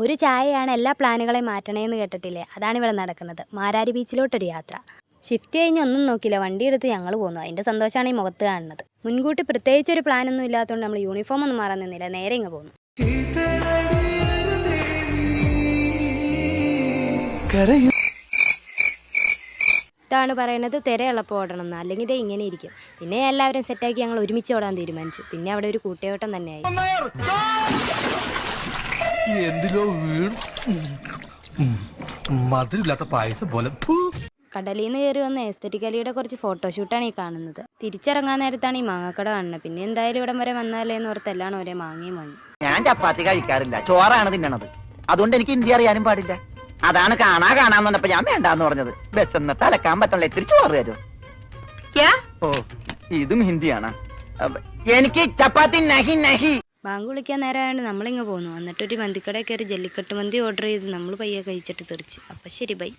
ഒരു ചായയാണ് എല്ലാ പ്ലാനുകളെയും മാറ്റണേന്ന് കേട്ടിട്ടില്ലേ? അതാണ് ഇവിടെ നടക്കുന്നത്. മാരാരി ബീച്ചിലോട്ടൊരു യാത്ര. ഷിഫ്റ്റ് കഴിഞ്ഞ് ഒന്നും നോക്കില്ല, വണ്ടി എടുത്ത് ഞങ്ങൾ പോന്നു. അതിൻ്റെ സന്തോഷമാണ് ഈ മുഖത്ത് കാണുന്നത്. മുൻകൂട്ടി പ്രത്യേകിച്ചൊരു പ്ലാനൊന്നും ഇല്ലാത്തതുകൊണ്ട് നമ്മൾ യൂണിഫോം ഒന്നും മാറാൻ നിന്നില്ല, നേരെ ഇങ്ങ് പോന്നു. ഇതാണ് പറയുന്നത് തിരയുള്ളപ്പോൾ ഓടണം എന്ന്, അല്ലെങ്കിൽ ഇതേ ഇങ്ങനെ ഇരിക്കും. പിന്നെ എല്ലാവരും സെറ്റാക്കി ഞങ്ങൾ ഒരുമിച്ച് ഓടാൻ തീരുമാനിച്ചു. പിന്നെ അവിടെ ഒരു കൂട്ടയോട്ടം തന്നെയായി. മധുരമില്ലാത്ത പായസം പോലെ. കടലിൽ നിന്ന് കയറി വന്ന എസ്തറ്റിക്കലിയുടെ കുറച്ച് ഫോട്ടോഷൂട്ടാണ് ഈ കാണുന്നത്. തിരിച്ചിറങ്ങാൻ നേരത്താണ് ഈ മാങ്ങക്കട കാണുന്നത്. പിന്നെ എന്തായാലും ഇവിടം വരെ വന്നാലേ എന്ന് ഓർത്ത് എല്ലാം ഒരേ മാങ്ങയും വാങ്ങി. ഞാൻ ചപ്പാത്തി കഴിക്കാറില്ല, ചോറാണ് തിന്നണത്. അതുകൊണ്ട് എനിക്ക് ഹിന്ദി അറിയാനും പാടില്ല. അതാണ് കാണാന്ന് പറഞ്ഞപ്പോ ഞാൻ വേണ്ടാന്ന് പറഞ്ഞത്. ബസ്സെന്നിട്ട് അലക്കാൻ പറ്റുള്ള ഇത്തിരി ചോറ് തരും. ഓ, ഇതും ഹിന്ദിയാണ്. എനിക്ക് ചപ്പാത്തി നഹി നഹി. ബാങ്ക് വിളിക്കാൻ നേരമായതുകൊണ്ട് നമ്മളിങ്ങ് പോന്നു. എന്നിട്ടൊരു മന്തിക്കടയിൽ കയറി ജല്ലിക്കട്ട് മന്തി ഓർഡർ ചെയ്ത് നമ്മൾ പയ്യെ കഴിച്ചിട്ട് തെറിച്ച്. അപ്പം ശരി, ബൈ.